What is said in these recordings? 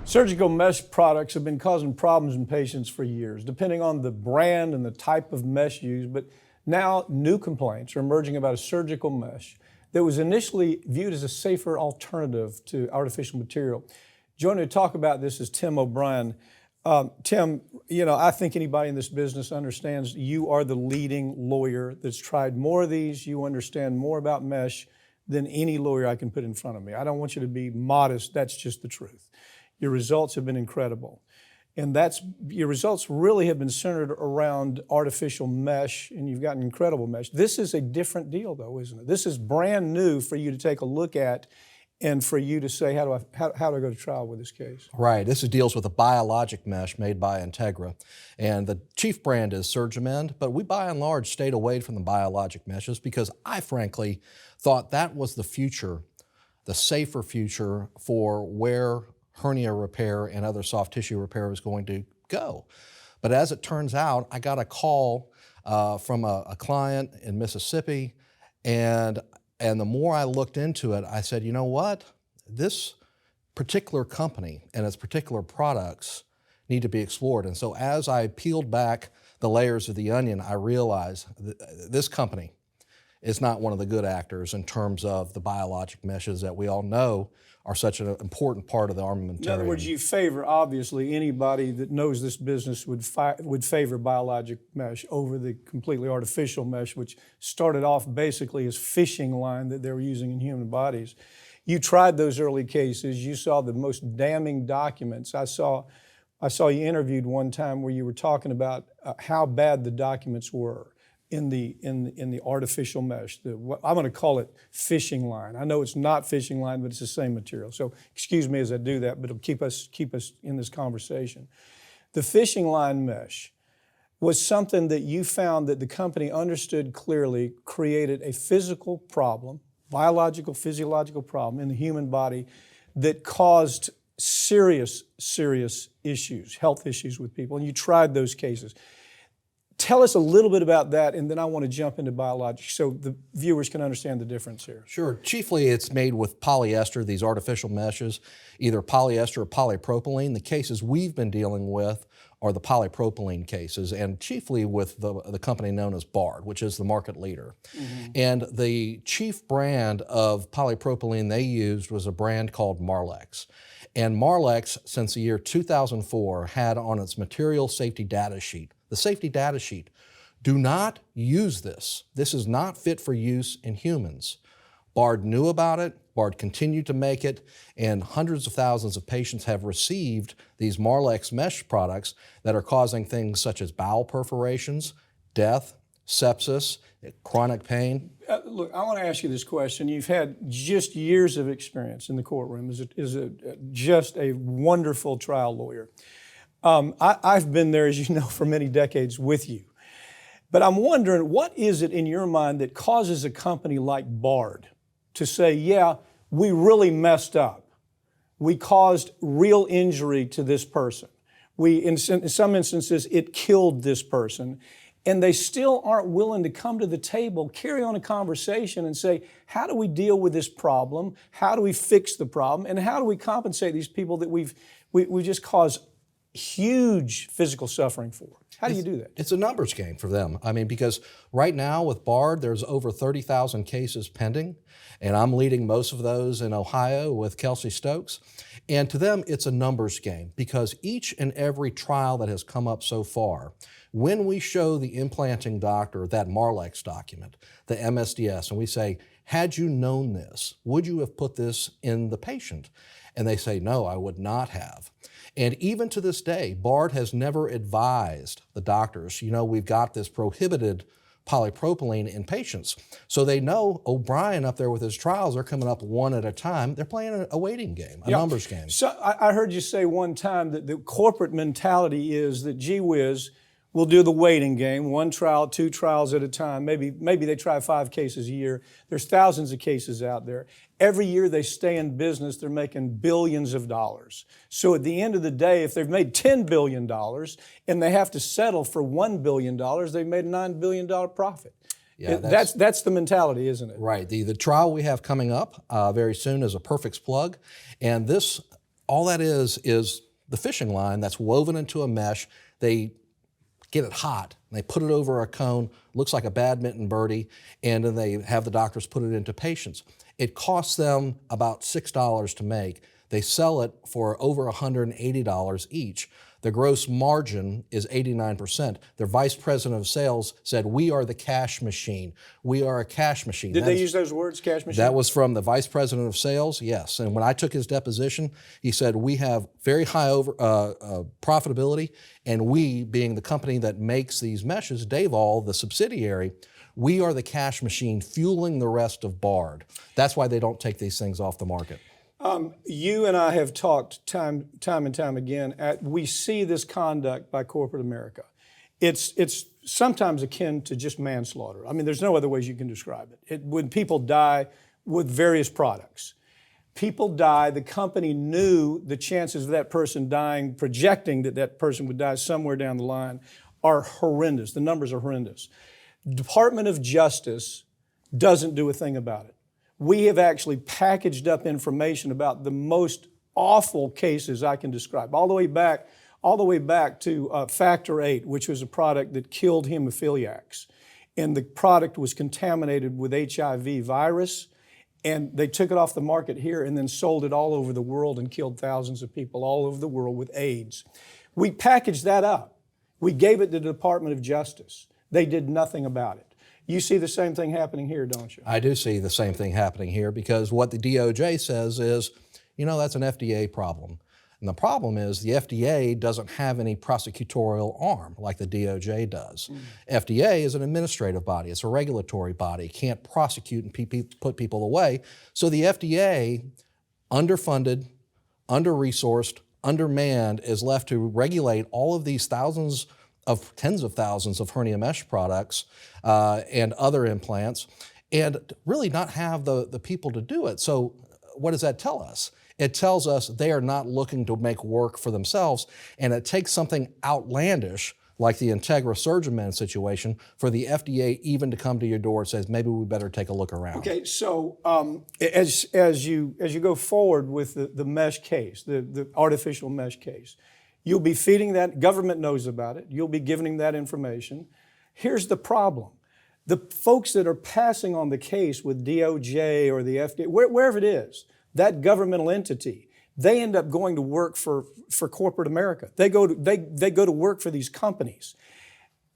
Surgical mesh products have been causing problems in patients for years, depending on the brand and the type of mesh used. But now new complaints are emerging about a surgical mesh that was initially viewed as a safer alternative to artificial material. Joining to talk about this is Tim O'Brien. Tim, I think anybody in this business understands you are the leading lawyer that's tried more of these. You understand more about mesh than any lawyer I can put in front of me. I don't want you to be modest. That's just the truth. Your results have been incredible. And your results really have been centered around artificial mesh, and you've gotten incredible mesh. This is a different deal, though, isn't it? This is brand new for you to take a look at and for you to say, how do I go to trial with this case? Right. This deals with a biologic mesh made by Integra. And the chief brand is SurgiMend, but we by and large stayed away from the biologic meshes because I frankly thought that was the future, the safer future for where hernia repair and other soft tissue repair was going to go. But as it turns out, I got a call from a client in Mississippi, and the more I looked into it, I said, you know what? This particular company and its particular products need to be explored. And so as I peeled back the layers of the onion, I realized this company is not one of the good actors in terms of the biologic meshes that we all know are such an important part of the armamentarium. In other words, you favor, obviously, anybody that knows this business would favor biologic mesh over the completely artificial mesh, which started off basically as fishing line that they were using in human bodies. You tried those early cases. You saw the most damning documents. I saw you interviewed one time where you were talking about how bad the documents were in the artificial mesh. I'm going to call it fishing line. I know it's not fishing line, but it's the same material. So excuse me as I do that, but it'll keep us in this conversation. The fishing line mesh was something that you found that the company understood clearly created a physical problem, biological, physiological problem in the human body that caused serious issues, health issues with people, and you tried those cases. Tell us a little bit about that, and then I want to jump into biologics so the viewers can understand the difference here. Sure. Chiefly, it's made with polyester, these artificial meshes, either polyester or polypropylene. The cases we've been dealing with are the polypropylene cases, and chiefly with the company known as Bard, which is the market leader. Mm-hmm. And the chief brand of polypropylene they used was a brand called Marlex. And Marlex, since the year 2004, had on its material safety data sheet, the safety data sheet, do not use this. This is not fit for use in humans. Bard knew about it, Bard continued to make it, and hundreds of thousands of patients have received these Marlex mesh products that are causing things such as bowel perforations, death, sepsis, chronic pain. Look, I want to ask you this question. You've had just years of experience in the courtroom as just a wonderful trial lawyer. I've been there, as you know, for many decades with you. But I'm wondering, what is it in your mind that causes a company like Bard to say, yeah, we really messed up. We caused real injury to this person. In some instances, it killed this person. And they still aren't willing to come to the table, carry on a conversation and say, how do we deal with this problem? How do we fix the problem? And how do we compensate these people that we just caused huge physical suffering for? How do you do that? It's a numbers game for them. I mean, because right now with Bard, there's over 30,000 cases pending, and I'm leading most of those in Ohio with Kelsey Stokes. And to them, it's a numbers game because each and every trial that has come up so far, when we show the implanting doctor that Marlex document, the MSDS, and we say, had you known this, would you have put this in the patient? And they say, no, I would not have. And even to this day, Bard has never advised the doctors, we've got this prohibited polypropylene in patients. So they know O'Brien up there with his trials are coming up one at a time. They're playing a waiting game, a numbers game. So I heard you say one time that the corporate mentality is that, gee whiz, we'll do the waiting game, one trial, two trials at a time. Maybe they try 5 cases a year. There's thousands of cases out there. Every year they stay in business, they're making billions of dollars. So at the end of the day, if they've made $10 billion and they have to settle for $1 billion, they've made a $9 billion profit. Yeah, that's the mentality, isn't it? Right. The trial we have coming up very soon is a perfect plug. And this all that is the fishing line that's woven into a mesh. They get it hot, and they put it over a cone, looks like a badminton birdie, and then they have the doctors put it into patients. It costs them about $6 to make. They sell it for over $180 each. The gross margin is 89%. Their vice president of sales said, "We are the cash machine. We are a cash machine." Did they use those words, cash machine? That was from the vice president of sales, yes. And when I took his deposition, he said, "We have very high profitability, and we, being the company that makes these meshes, Davol, the subsidiary, we are the cash machine fueling the rest of Bard." That's why they don't take these things off the market. You and I have talked time and time again. We see this conduct by corporate America. It's sometimes akin to just manslaughter. I mean, there's no other ways you can describe it. When people die with various products, people die. The company knew the chances of that person dying, projecting that that person would die somewhere down the line, are horrendous. The numbers are horrendous. Department of Justice doesn't do a thing about it. We have actually packaged up information about the most awful cases I can describe, all the way back to Factor 8, which was a product that killed hemophiliacs. And the product was contaminated with HIV virus, and they took it off the market here and then sold it all over the world and killed thousands of people all over the world with AIDS. We packaged that up. We gave it to the Department of Justice. They did nothing about it. You see the same thing happening here, don't you? I do see the same thing happening here, because what the DOJ says is, that's an FDA problem. And the problem is the FDA doesn't have any prosecutorial arm like the DOJ does. FDA is an administrative body. It's a regulatory body. It can't prosecute and put people away. So the FDA, underfunded, under-resourced, undermanned, is left to regulate all of these tens of thousands of hernia mesh products and other implants, and really not have the people to do it. So what does that tell us? It tells us they are not looking to make work for themselves, and it takes something outlandish like the Integra SurgiMend situation for the FDA even to come to your door and says, maybe we better take a look around. Okay, so as you go forward with the mesh case, the artificial mesh case, you'll be feeding that, government knows about it, you'll be giving them that information. Here's the problem. The folks that are passing on the case with DOJ or the FDA, wherever it is, that governmental entity, they end up going to work for corporate America. They go to work for these companies.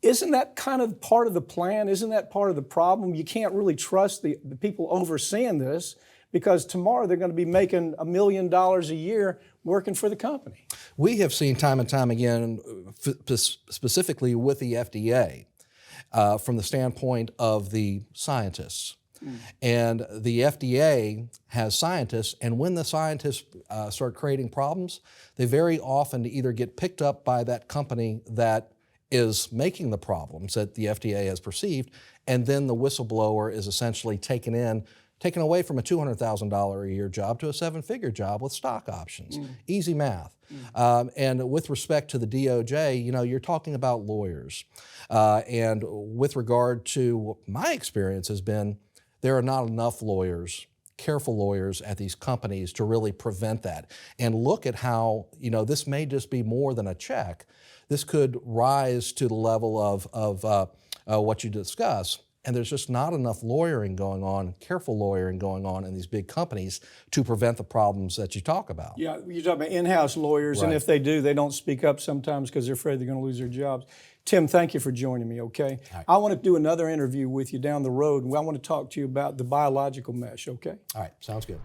Isn't that kind of part of the plan? Isn't that part of the problem? You can't really trust the people overseeing this, because tomorrow they're going to be making $1 million a year working for the company. We have seen time and time again, specifically with the FDA, from the standpoint of the scientists. And the FDA has scientists, and when the scientists start creating problems, they very often either get picked up by that company that is making the problems that the FDA has perceived, and then the whistleblower is essentially taken away from a $200,000 a year job to a seven-figure job with stock options. Easy math. And with respect to the DOJ, you're talking about lawyers. And with regard to my experience has been, there are not enough lawyers, careful lawyers at these companies to really prevent that. And look at how, this may just be more than a check. This could rise to the level of what you discuss. And there's just not enough lawyering going on, careful lawyering going on in these big companies to prevent the problems that you talk about. Yeah, you talk about in-house lawyers, Right. And if they do, they don't speak up sometimes because they're afraid they're going to lose their jobs. Tim, thank you for joining me, okay? Right. I want to do another interview with you down the road, and I want to talk to you about the biological mesh, okay? All right, sounds good.